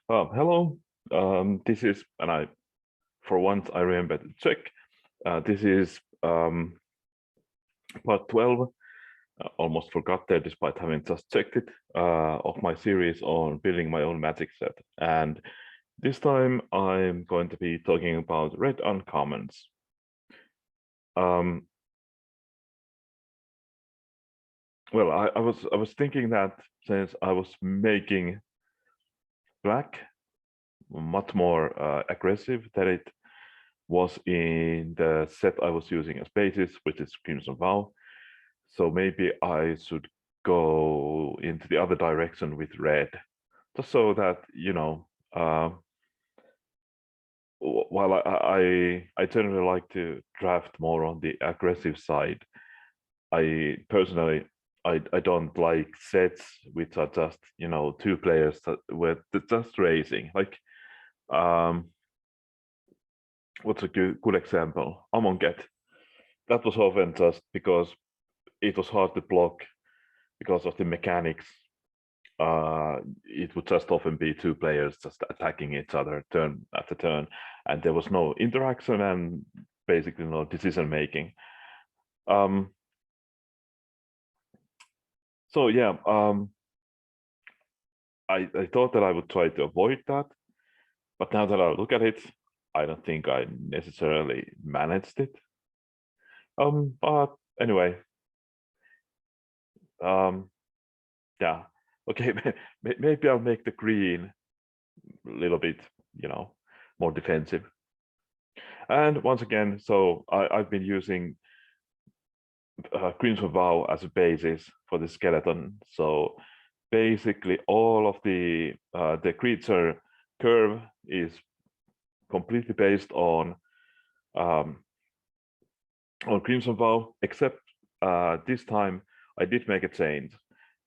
Hello. This is, and for once, I remember to check. This is part 12. Almost forgot there, despite having just checked it, of my series on building my own magic set. And this time, I'm going to be talking about red uncommons. Well, I was thinking that since I was making black much more aggressive than it was in the set I was using as basis, which is Crimson Vow. So maybe I should go into the other direction with red, just so that, while I generally like to draft more on the aggressive side, I personally I don't like sets which are just, two players that with just racing. Like, what's a good example? Among Get. That was often just because it was hard to block because of the mechanics. It would just often be two players just attacking each other turn after turn, and there was no interaction and basically no decision making. So yeah, I thought that I would try to avoid that, but now that I look at it, I don't think I necessarily managed it. But anyway, yeah, okay, maybe I'll make the green a little bit, more defensive. And once again, so I've been using Crimson Vow as a basis for the skeleton. So basically, all of the creature curve is completely based on Crimson Vow, except this time I did make a change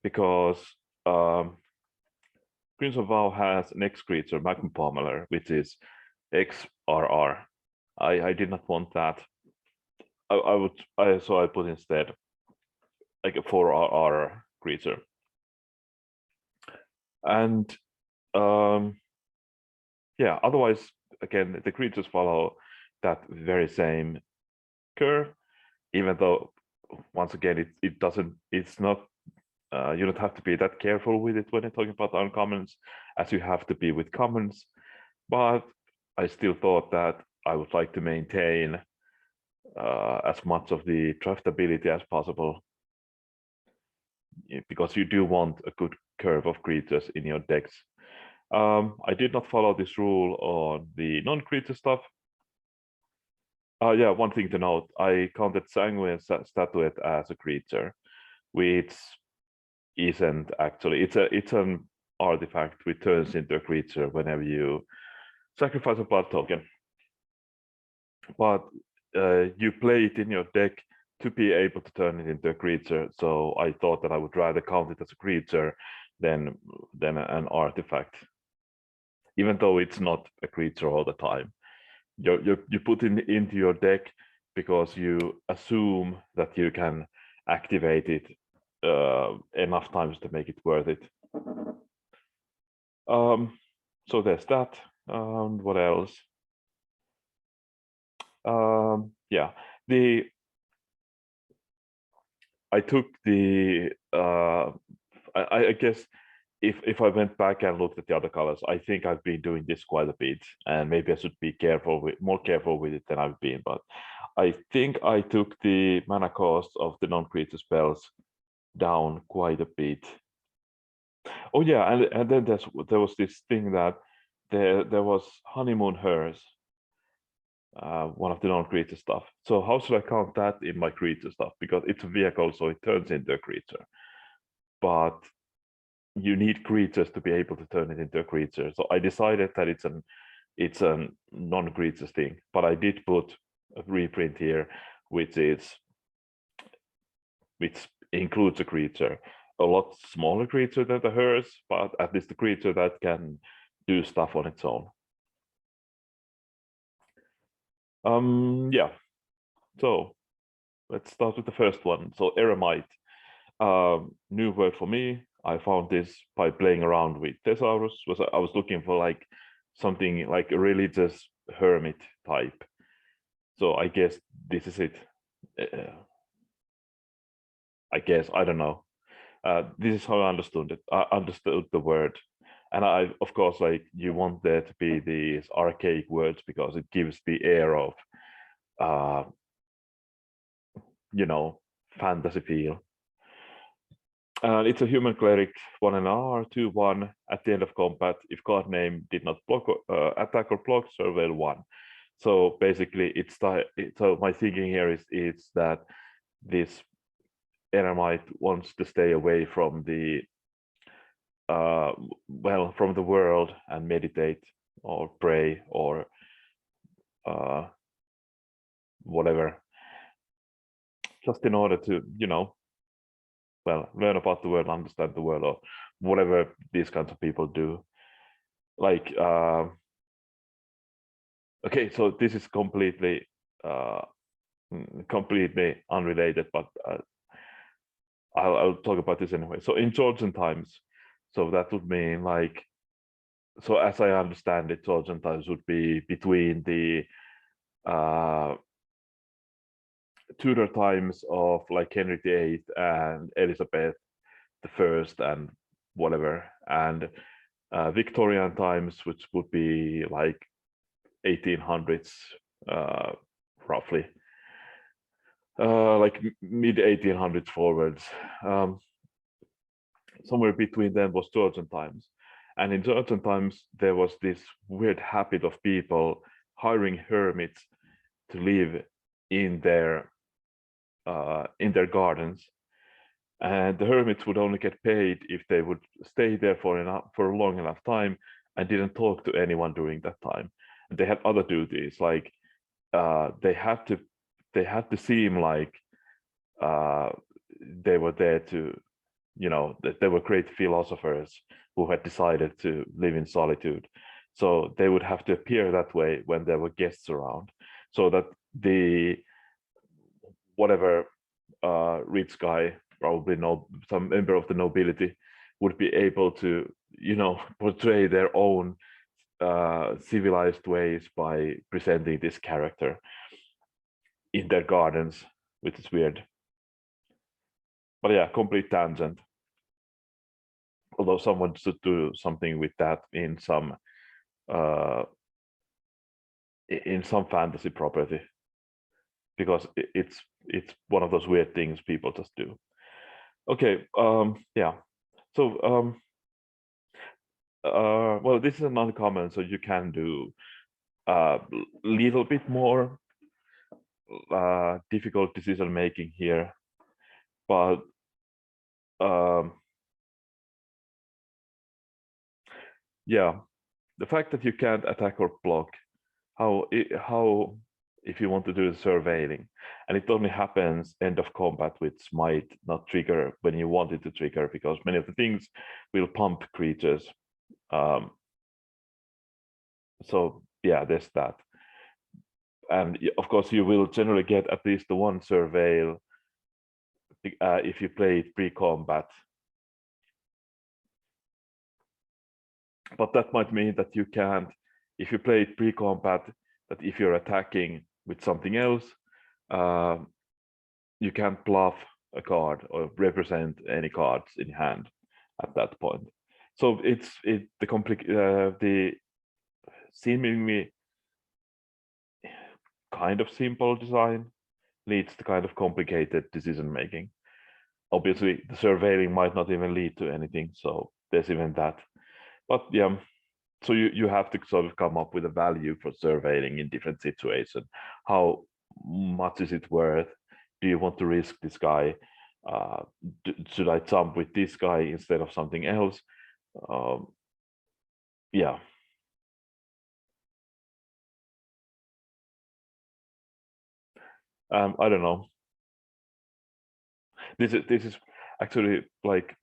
because Crimson Vow has an X creature, Magma Pummeler, which is XRR. I did not want that. So I put instead like a 4RR creature. And yeah, otherwise, again, the creatures follow that very same curve, even though once again it's not you don't have to be that careful with it when you're talking about uncommons as you have to be with commons. But I still thought that I would like to maintain as much of the draftability as possible, because you do want a good curve of creatures in your decks. I did not follow this rule on the non-creature stuff. Yeah, one thing to note, I counted Sanguine Statuette as a creature, which isn't actually. It's an artifact which turns into a creature whenever you sacrifice a blood token. But you play it in your deck to be able to turn it into a creature. So I thought that I would rather count it as a creature than an artifact, even though it's not a creature all the time. You put it into your deck because you assume that you can activate it enough times to make it worth it. So there's that. What else? Yeah, I took the I guess if I went back and looked at the other colors, I think I've been doing this quite a bit, and maybe I should be more careful with it than I've been. But I think I took the mana cost of the non-creature spells down quite a bit. Oh yeah, and then there was this thing that there was Honeymoon Hearse, one of the non-creature stuff. So how should I count that in my creature stuff? Because it's a vehicle, so it turns into a creature. But you need creatures to be able to turn it into a creature. So I decided that it's a non-creature thing. But I did put a reprint here, which includes a creature, a lot smaller creature than the Hearse, but at least a creature that can do stuff on its own. Yeah. So let's start with the first one. So Eramite, new word for me. I found this by playing around with Thesaurus. I was looking for like something like a religious hermit type. So I guess this is it. I guess I don't know. This is how I understood it. I understood the word, and I, of course, like you want there to be these archaic words because it gives the air of, uh, you know, fantasy feel. It's a human cleric, 1 2/1 at the end of combat. If card name did not block attack or block, surveil 1. So basically, so my thinking here is that this Eramite wants to stay away from the from the world and meditate or pray or whatever, just in order to learn about the world, understand the world, or whatever these kinds of people do. Like okay, so this is completely unrelated, but I'll talk about this anyway. So in Georgian times, so that would mean like, so as I understand it, Georgian times would be between the Tudor times of like Henry VIII and Elizabeth the First and whatever, and Victorian times, which would be like 1800s, roughly, like mid 1800s forwards. Somewhere between them was Georgian times, and in Georgian times there was this weird habit of people hiring hermits to live in their gardens, and the hermits would only get paid if they would stay there for a long enough time and didn't talk to anyone during that time. And they had other duties, like they had to seem like they were there to, that they were great philosophers who had decided to live in solitude. So they would have to appear that way when there were guests around, so that the whatever rich guy, probably some member of the nobility, would be able to, portray their own civilized ways by presenting this character in their gardens, which is weird. But yeah, complete tangent. Although someone should do something with that in some fantasy property, because it's one of those weird things people just do. Okay, yeah. So well, this is an uncommon, so you can do a little bit more difficult decision making here, but yeah, the fact that you can't attack or block, how if you want to do the surveilling, and it only happens end of combat, which might not trigger when you want it to trigger, because many of the things will pump creatures. So yeah, there's that. And of course, you will generally get at least the one surveil if you play it pre-combat. But that might mean that you can't, if you play it pre-combat, that if you're attacking with something else, you can't bluff a card or represent any cards in hand at that point. So the seemingly kind of simple design leads to kind of complicated decision making. Obviously, the surveilling might not even lead to anything, so there's even that. But yeah, so you have to sort of come up with a value for surveilling in different situations. How much is it worth? Do you want to risk this guy? Should I jump with this guy instead of something else? Yeah. I don't know. This is actually like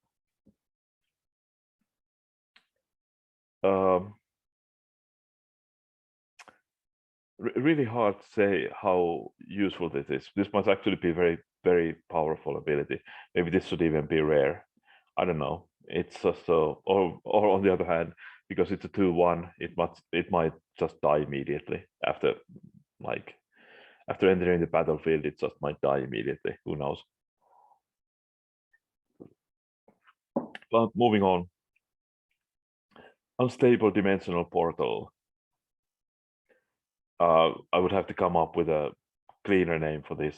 really hard to say how useful this is. This must actually be very, very powerful ability. Maybe this should even be rare. I don't know. It's just so, or on the other hand, because it's a 2/1, it might just die immediately after like after entering the battlefield. It just might die immediately. Who knows? But moving on, unstable dimensional portal. I would have to come up with a cleaner name for this.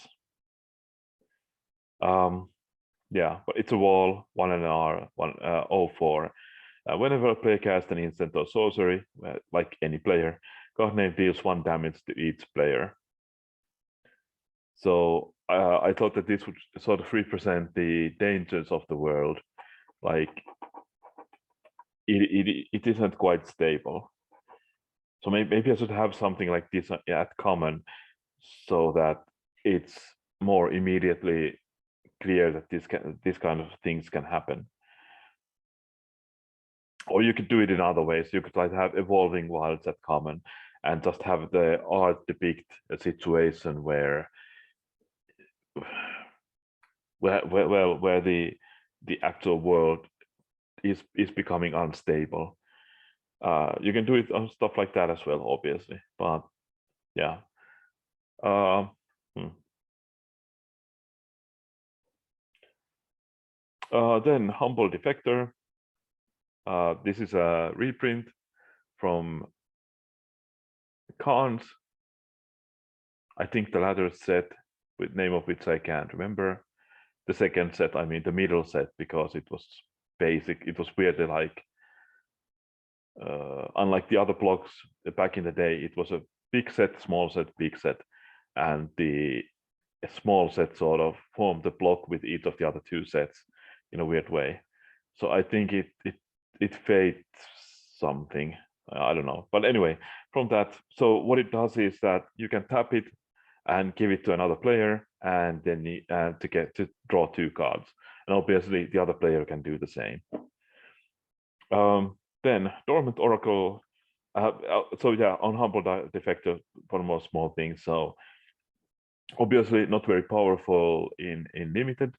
Yeah, but it's a wall, 1 and R, 1/04. Whenever a player casts an instant or sorcery, like any player, card name deals 1 damage to each player. So I thought that this would sort of represent the dangers of the world. Like it isn't quite stable. So maybe I should have something like this at common, so that it's more immediately clear that this kind of things can happen. Or you could do it in other ways. You could like have evolving wilds at common, and just have the art depict a situation where the actual world is becoming unstable. You can do it on stuff like that as well, obviously, but yeah. Then Humble Defector. This is a reprint from Khan's, I think the latter set, with name of which I can't remember. The second set, I mean the middle set, because it was basic. It was weirdly like, unlike the other blocks back in the day, it was a big set, small set, big set, and the small set sort of formed the block with each of the other 2 sets in a weird way. So I think it fades something. I don't know, but anyway, from that, so what it does is that you can tap it and give it to another player, and then to draw 2 cards, and obviously the other player can do the same. Then Dormant Oracle. So yeah, on Humble Defector, for the most small things. So obviously not very powerful in limited.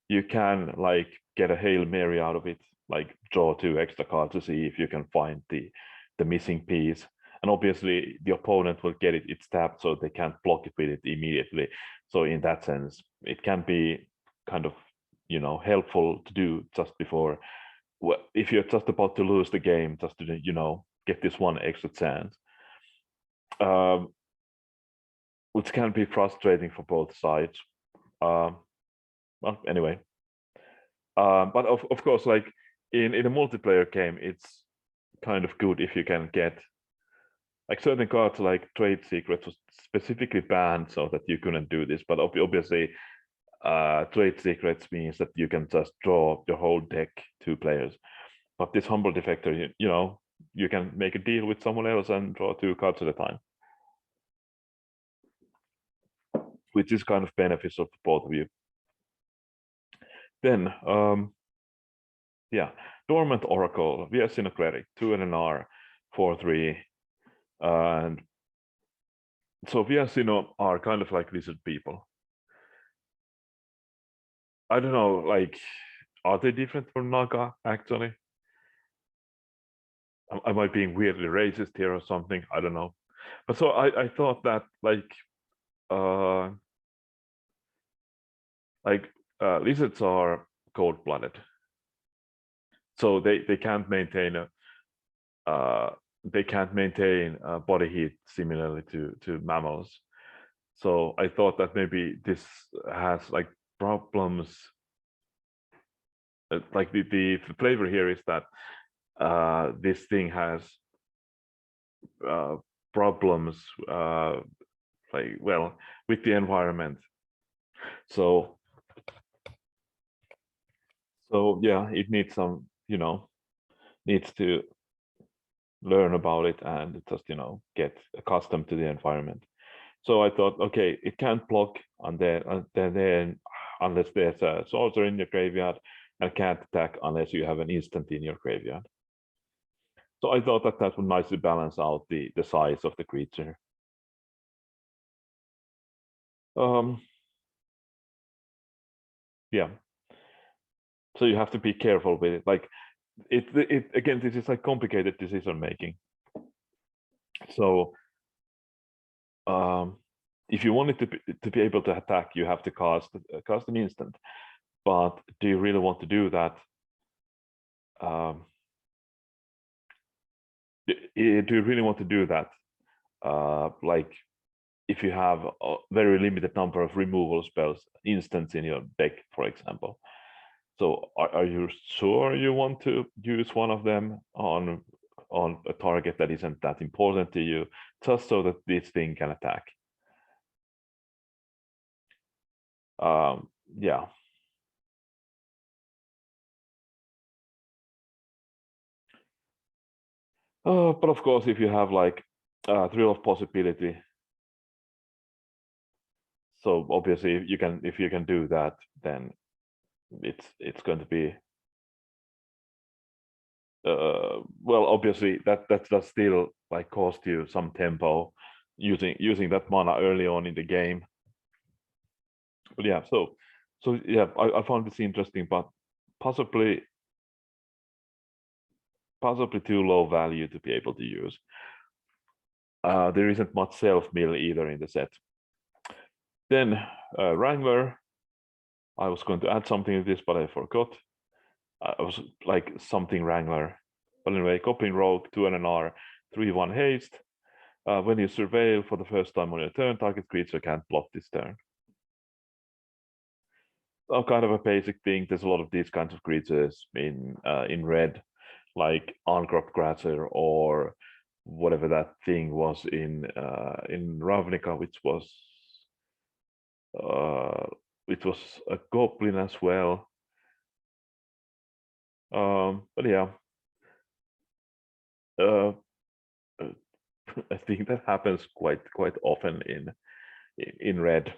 You can like get a Hail Mary out of it, like draw 2 extra cards to see if you can find the missing piece. And obviously the opponent will get it, it's tapped, so they can't block it with it immediately. So in that sense, it can be kind of, helpful to do just before, if you're just about to lose the game, just to, get this 1 extra chance. Which can be frustrating for both sides. Well, anyway. But of course, like in a multiplayer game, it's kind of good if you can get like certain cards, like Trade Secrets was specifically banned so that you couldn't do this. But obviously, Trade Secrets means that you can just draw your whole deck 2 players. But this Humble Defector, you can make a deal with someone else and draw 2 cards at a time, which is kind of beneficial for both of you. Then, yeah, Dormant Oracle, Cleric, 2 and an R, 4/3. And so Viasino are kind of like lizard people. I don't know, like, are they different from Naga, actually? Am I being weirdly racist here or something? I don't know. But so I thought that, like, lizards are cold-blooded. So they can't maintain body heat similarly to mammals. So I thought that maybe this has like problems. Like the flavor here is that this thing has problems, like, well, with the environment. So yeah, it needs some, needs to learn about it and just, get accustomed to the environment. So I thought, okay, it can't block on then unless there's a sorcerer in your graveyard, and can't attack unless you have an instant in your graveyard. So I thought that would nicely balance out the size of the creature. Yeah. So you have to be careful with it. Like it again, this is like complicated decision making. So if you want it to be able to attack, you have to cast an instant. But do you really want to do that? Do you really want to do that? Like if you have a very limited number of removal spells, instants in your deck, for example. So are you sure you want to use one of them on a target that isn't that important to you, just so that this thing can attack? Yeah. But of course, if you have like Thrill of Possibility, so obviously if you can do that, then it's going to be well, obviously that still like cost you some tempo using that mana early on in the game. But yeah, so yeah, I found this interesting, but possibly too low value to be able to use. There isn't much self mill either in the set. Then Wrangler. I was going to add something to this, but I forgot. I was like something Wrangler. But anyway, Goblin Rogue, 2 and an R, 3/1 haste. When you surveil for the first time on your turn, target creature can't block this turn. So kind of a basic thing. There's a lot of these kinds of creatures in red, like Uncropped Grasser or whatever that thing was in Ravnica, which was a goblin as well. But yeah, I think that happens quite often in red.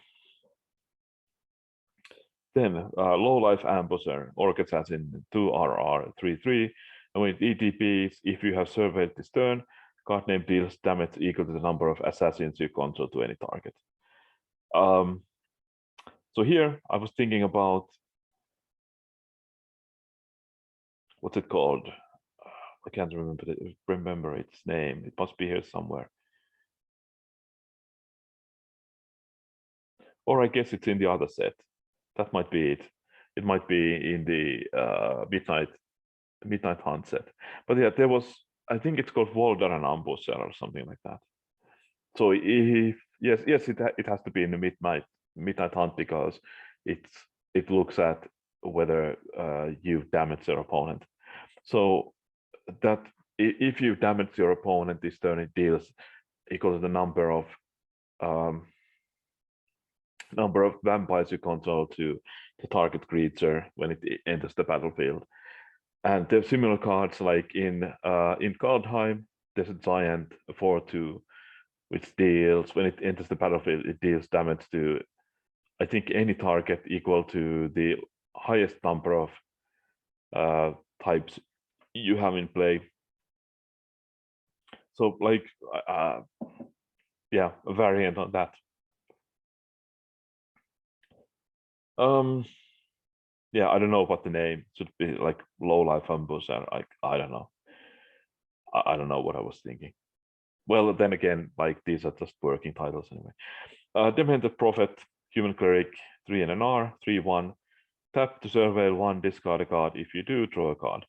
Then low life ambusher, Orc Assassin, 2/RR, 3/3. And with ETPs, if you have surveyed this turn, card name deals damage equal to the number of assassins you control to any target. So here I was thinking about what's it called? I can't remember its name. It must be here somewhere. Or I guess it's in the other set. That might be it. It might be in the Midnight Hunt set. But yeah, there was, I think it's called Voldaren Ambusher or something like that. So if yes, it has to be in the Midnight Hunt because it looks at whether you damage your opponent. So that if you damage your opponent this turn, it deals equal to the number of vampires you control to the target creature when it enters the battlefield. And there's similar cards like in Kaldheim, there's a giant 4/2, which deals when it enters the battlefield, it deals damage to I think any target equal to the highest number of types you have in play. So like yeah, a variant on that. Yeah, I don't know what the name should be, like low life ambusher. I don't know. I don't know what I was thinking. Well, then again, like these are just working titles anyway. Demented Prophet, Human Cleric, 3 and an R, 3/1. Tap to surveil 1, discard a card. If you do, draw a card.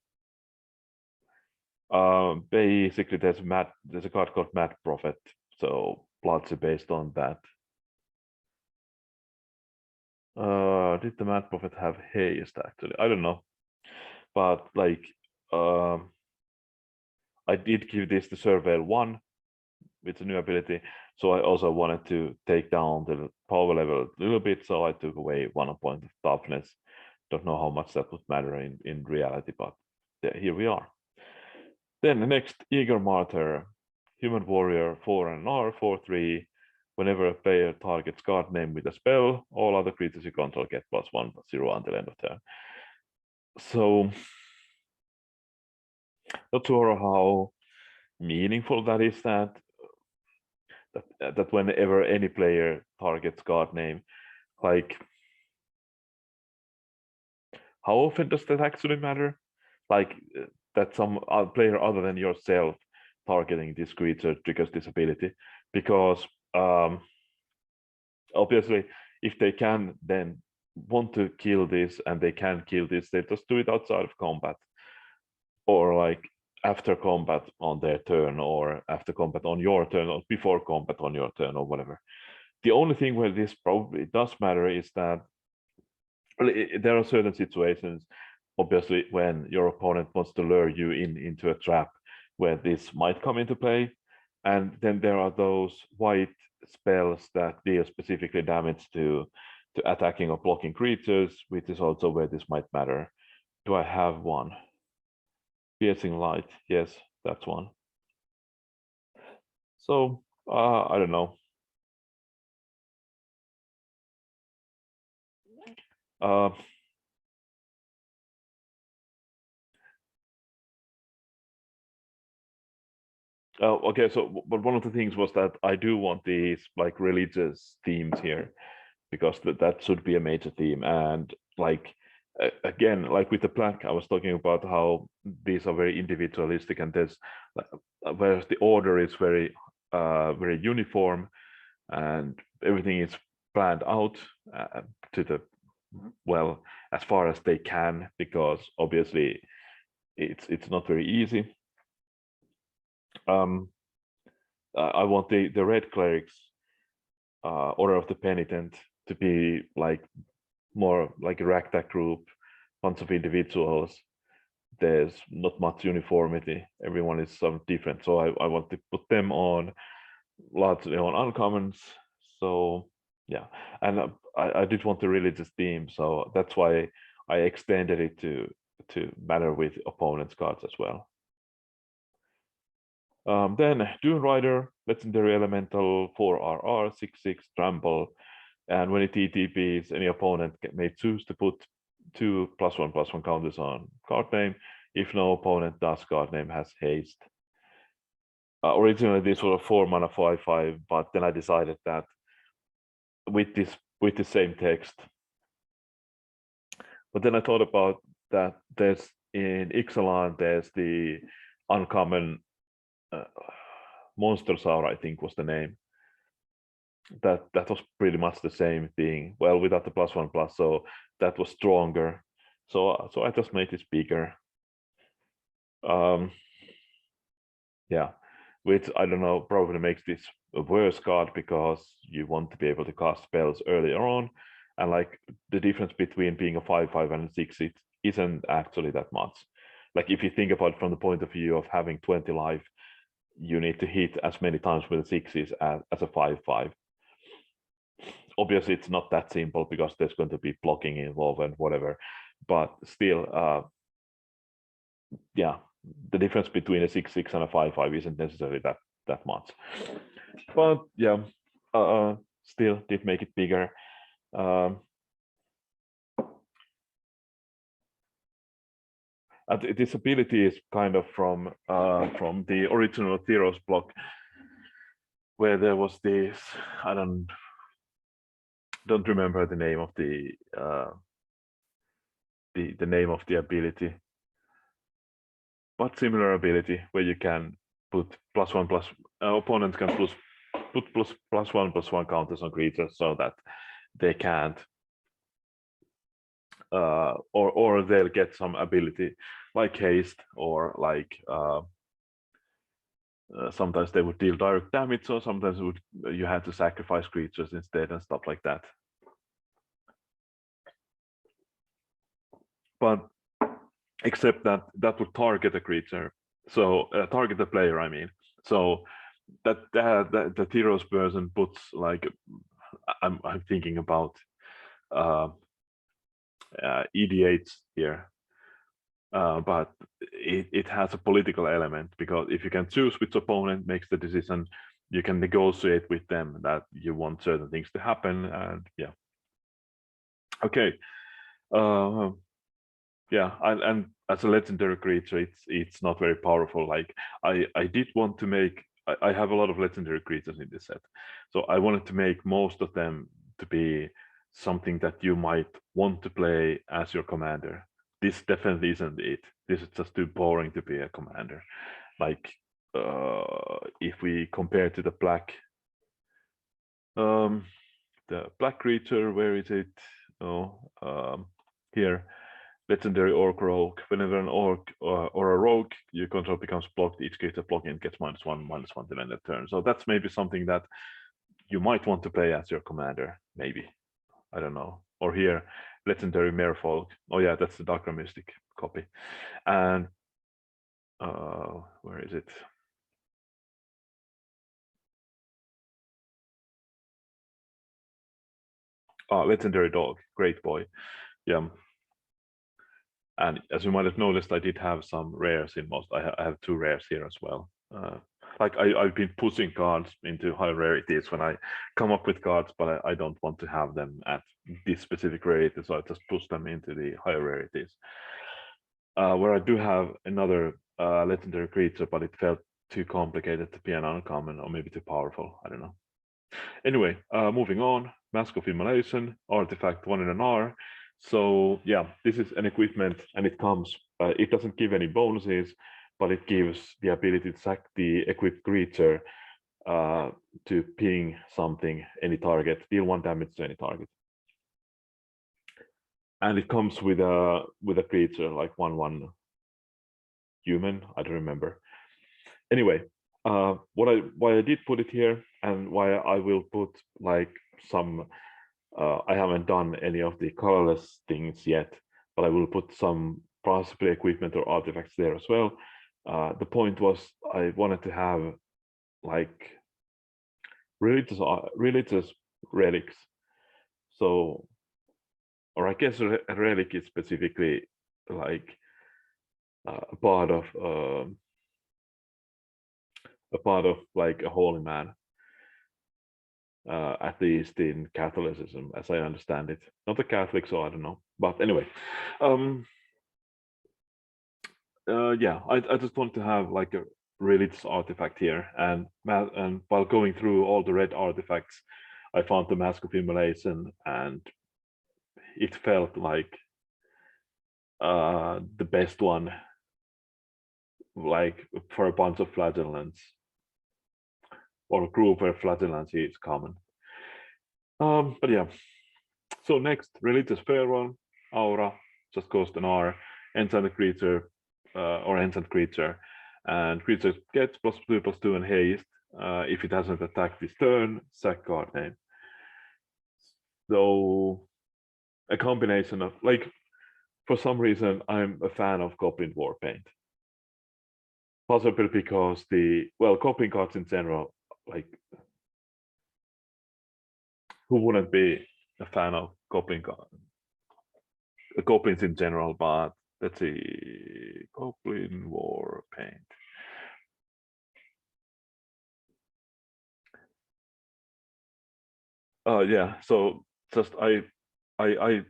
Basically, there's a card called Mad Prophet, so plots are based on that. Did the Mad Prophet have haste? Actually, I don't know, but like, I did give this the surveil 1 with the new ability, so I also wanted to take down the power level a little bit, so I took away 1 point of toughness. Don't know how much that would matter in reality, but yeah, here we are. Then the next, Eager Martyr, Human Warrior, 4 and an R, 4/3. Whenever a player targets card name with a spell, all other creatures you control get +1/+0 until end of turn. So, not sure how meaningful that is. That whenever any player targets card name, like, how often does that actually matter? Like, that some player other than yourself targeting this creature triggers this ability, because obviously if they can then want to kill this and they can kill this, they just do it outside of combat, or like after combat on their turn, or after combat on your turn, or before combat on your turn, or whatever. The only thing where this probably does matter is that there are certain situations, obviously, when your opponent wants to lure you into a trap where this might come into play. And then there are those white spells that deal specifically damage to attacking or blocking creatures, which is also where this might matter. Do I have one? Piercing light, yes, that's one. So I don't know. Okay, so but one of the things was that I do want these like religious themes here, because that should be a major theme. And like again, like with the black, I was talking about how these are very individualistic, and there's whereas the order is very very uniform, and everything is planned out to the well as far as they can, because obviously it's not very easy. I want the red clerics, Order of the Penitent, to be like more like a ragtag group, bunch of individuals. There's not much uniformity. Everyone is some different. So I want to put them on largely on uncommons. So yeah, and I did want the religious theme, so that's why I extended it to matter with opponent's cards as well. Then Dune Rider, legendary elemental, 4/RR, 6/6 trample, and when it TTPs, any opponent may choose to put 2 +1/+1 counters on card name. If no opponent does, card name has haste. Originally, this was a 4-mana 5/5, but then I decided that with the same text. But then I thought about that there's in Ixalan, there's the uncommon Monster Saur, I think was the name. That was pretty much the same thing. Well, without the +1/+, so that was stronger. So I just made this bigger. Yeah, which I don't know, probably makes this a worse card because you want to be able to cast spells earlier on, and like the difference between being a 5/5 and a 6/6 isn't actually that much. Like if you think about it from the point of view of having 20 life, you need to hit as many times with the 6s as a 5/5. Obviously, it's not that simple because there's going to be blocking involved and whatever, but still, yeah, the difference between a 6/6 and a 5/5 isn't necessarily that much. But yeah, still did make it bigger. This ability is kind of from the original Theros block, where there was this, I don't remember the name of the name of the ability, but similar ability where you can put +1+ opponents can put +1/+1 counters on creatures so that they can't or they'll get some ability like haste, or like sometimes they would deal direct damage, or sometimes you had to sacrifice creatures instead and stuff like that. But except that would target a creature, so target the player, I mean. So that the Theros person puts like, I'm thinking about EDH here, but it has a political element, because if you can choose which opponent makes the decision, you can negotiate with them that you want certain things to happen, and yeah. Okay. Yeah, and as a legendary creature, it's not very powerful. Like I did want to make, I have a lot of legendary creatures in this set, so I wanted to make most of them to be something that you might want to play as your commander. this definitely isn't it. This is just too boring to be a commander. Like if we compare to the black creature, where is it? Oh, here, legendary Orc Rogue. Whenever an Orc or a Rogue you control becomes blocked, each creature blocking gets -1/-1 till end of turn. So that's maybe something that you might want to play as your commander, maybe. I don't know. Or here, legendary Merfolk. Oh yeah, that's the Dark Mystic copy. And where is it? Oh, legendary dog, great boy. Yeah. And as you might have noticed, I did have some rares in most. I have 2 rares here as well. Like I've been pushing cards into high rarities when I come up with cards, but I don't want to have them at this specific rarity, so I just push them into the higher rarities. Where I do have another legendary creature, but it felt too complicated to be an uncommon, or maybe too powerful. I don't know. Anyway, moving on. Mask of Humiliation, artifact 1 in an R. So yeah, this is an equipment, and it comes. It doesn't give any bonuses, but it gives the ability to sack the equipped creature to ping something, any target, deal 1 damage to any target. And it comes with a creature like 1/1 human. I don't remember. Anyway, why I did put it here, and why I will put like some. I haven't done any of the colorless things yet, but I will put some possibly equipment or artifacts there as well. The point was I wanted to have like religious relics. So, or I guess a relic is specifically like a part of like a holy man. At least in Catholicism, as I understand it. Not a Catholic, so I don't know. But anyway, yeah, I just want to have like a religious artifact here, and while going through all the red artifacts, I found the Mask of Immolation, and it felt like the best one, like for a bunch of flagellants, or a group where flagellancy is common. But yeah, so next, religious Pharaoh, aura, just cost an R, enchanted creature, or enchant creature, and creature gets +2/+2 and haste. If it hasn't attacked this turn, sack card name. So a combination of, like, for some reason I'm a fan of Goblin Warpaint. Possibly because Goblin cards in general, like, who wouldn't be a fan of goblins in general? But let's see, Goblin Warpaint. Yeah, so just I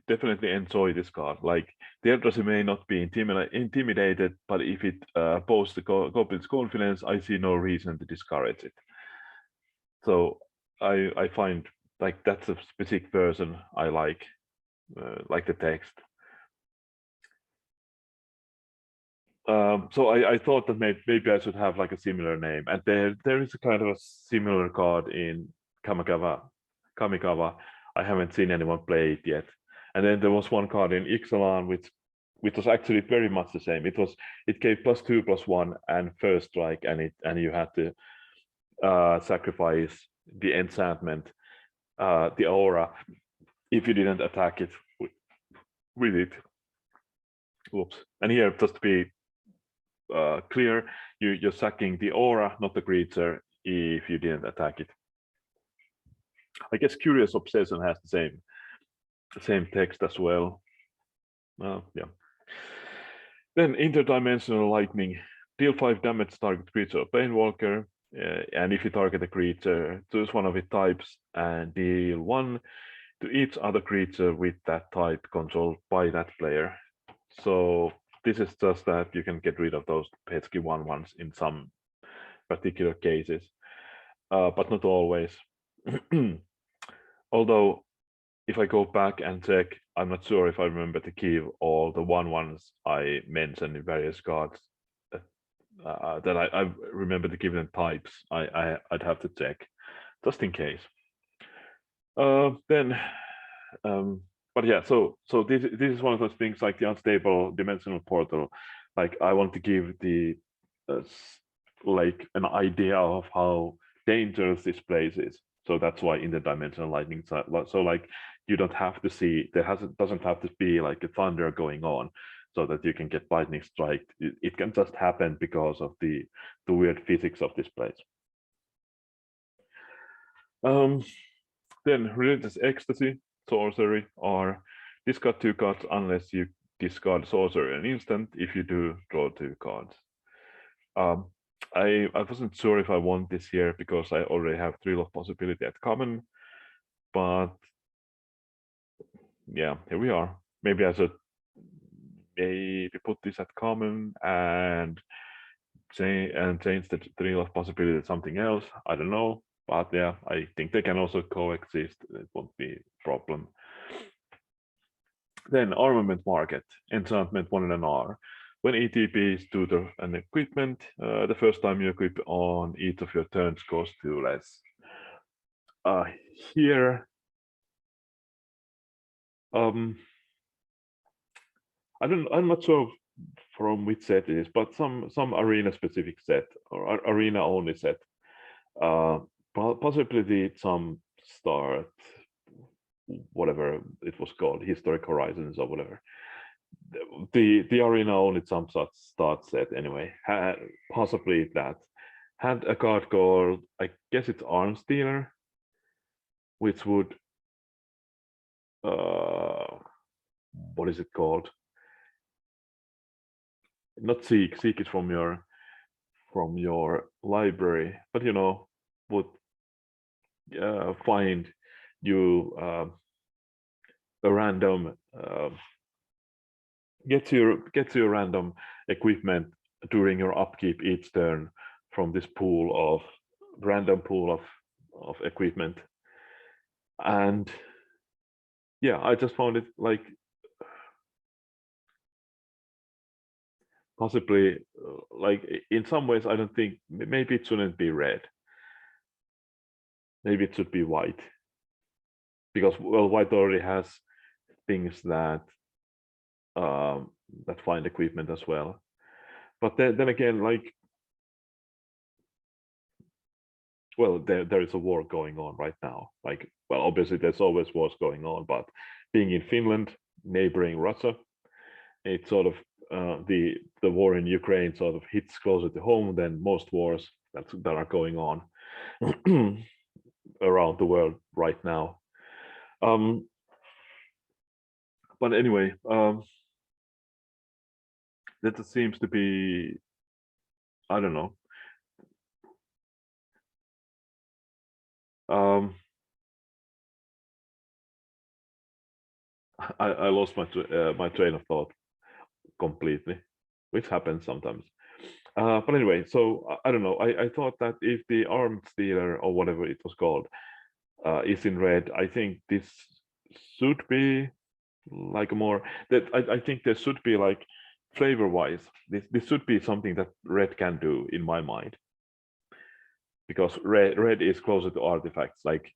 definitely enjoy this card. Like, the Eldrazi may not be intimidated, but if it boosts the Goblin's confidence, I see no reason to discourage it. So I find like that's a specific version I like the text. So I thought that maybe I should have like a similar name, and there is a kind of a similar card in Kamikawa. I haven't seen anyone play it yet. And then there was one card in Ixalan which was actually very much the same. It gave +2/+1 and first strike, and you had to sacrifice the enchantment, the aura, if you didn't attack it with it. Whoops. And here, just to be clear, you're sacking the aura, not the creature, if you didn't attack it. I guess Curious Obsession has the same text as well. Yeah. Then Interdimensional Lightning. Deal 5 damage to target creature or Planewalker. And if you target a creature, choose one of its types and deal 1 to each other creature with that type controlled by that player. So this is just that you can get rid of those pesky 1/1s in some particular cases, but not always. Although if I go back and check, I'm not sure if I remember to give all the 1/1s I mentioned in various cards. That I remember to give them types. I'd have to check, just in case. Then, but yeah. So this is one of those things like the unstable dimensional portal. Like I want to give the like an idea of how dangerous this place is. So that's why interdimensional lightning. So like you don't have to see doesn't have to be like a thunder going on, so that you can get lightning strike. It can just happen because of the weird physics of this place. Then religious ecstasy, sorcery, or discard 2 cards unless you discard sorcery an instant. If you do, draw 2 cards. I wasn't sure if I want this here because I already have Thrill of Possibility at common, but yeah, here we are. Maybe I should maybe put this at common and change the Thrill of Possibility to something else. I don't know, but yeah, I think they can also coexist. It won't be a problem. Then armament market, enchantment 1 and an R. When ETB is tutor an equipment, the first time you equip on each of your turns costs 2 less. Here, I'm not sure from which set it is, but some arena specific set or arena only set. Possibly the some start, whatever it was called, Historic Horizons or whatever. The arena only some start set anyway. Possibly that had a card called, I guess it's Arms Dealer, which would what is it called? Not Seek. Seek is from your library, but you know, would find you a random get to your random equipment during your upkeep each turn from this random pool of equipment. And yeah, I just found it like possibly like in some ways I don't think maybe it shouldn't be red. Maybe it should be white, because well, white already has things that that find equipment as well. But then again, like, well, there is a war going on right now. Like, well, obviously there's always wars going on, but being in Finland, neighboring Russia, it's sort of the war in Ukraine sort of hits closer to home than most wars that are going on around the world right now. But anyway, that seems to be, I don't know. I lost my train of thought completely, which happens sometimes. But anyway, so I don't know. I thought that if the Arms Dealer or whatever it was called is in red, I think this should be like more that I think there should be like flavor-wise. This should be something that red can do in my mind, because red is closer to artifacts, like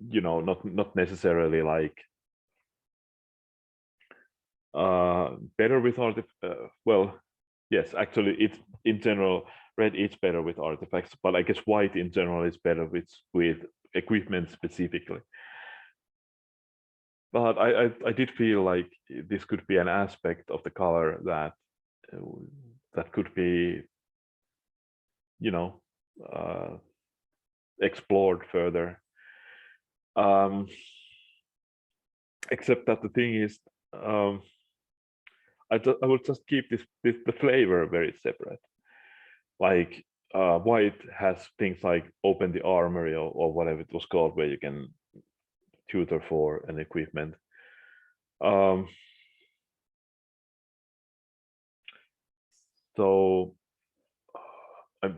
you know, not necessarily like better with well, yes, actually it's in general red is better with artifacts, but I guess white in general is better with equipment specifically. But I did feel like this could be an aspect of the color that could be, you know, explored further. Except that the thing is, I will just keep the flavor very separate. Like white has things like open the armory or whatever it was called, where you can tutor for an equipment. So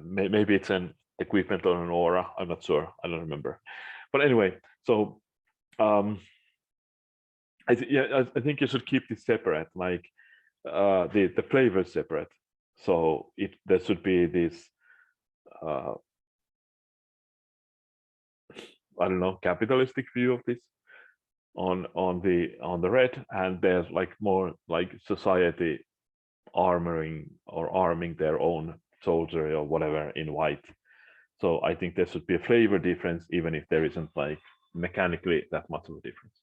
maybe it's an equipment or an aura. I'm not sure. I don't remember. But anyway, so I think you should keep this separate, like the flavors separate. So there should be this I don't know, capitalistic view of this on the red, and there's like more like society armoring or arming their own soldiery or whatever in white. So I think there should be a flavor difference, even if there isn't like mechanically that much of a difference.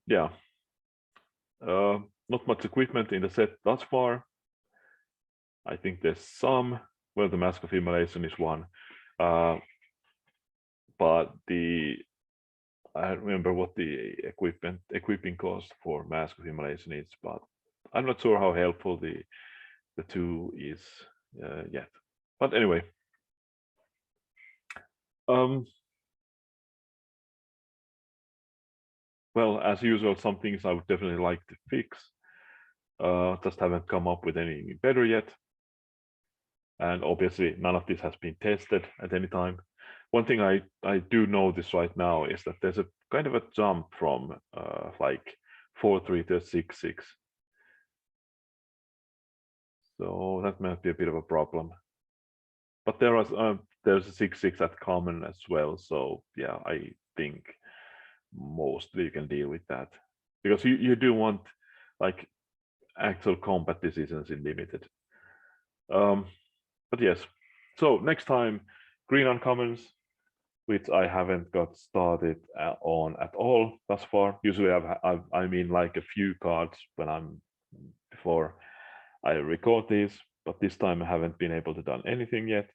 Yeah. Not much equipment in the set thus far. I think there's some. Well, the Mask of Humiliation is one. But I remember what the equipping cost for Mask of Humiliation is, but I'm not sure how helpful the two is yet. But anyway, well, as usual, some things I would definitely like to fix. Just haven't come up with anything better yet. And obviously, none of this has been tested at any time. One thing I do notice right now is that there's a kind of a jump from like 4.3 to 6.6. So that might be a bit of a problem. But there's a 6.6 at common as well. So yeah, I think mostly you can deal with that, because you do want like actual combat decisions in limited. But yes, so next time, green uncommons, which I haven't got started on at all thus far. Usually I mean like a few cards when before I record these, but this time I haven't been able to done anything yet.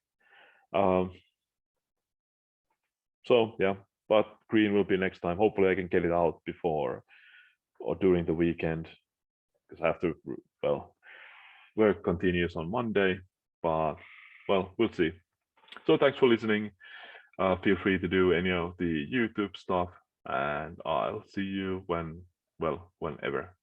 So yeah, but green will be next time. Hopefully I can get it out before or during the weekend, because I have to, well, work continues on Monday, but well, we'll see. So thanks for listening. Feel free to do any of the YouTube stuff, and I'll see you whenever.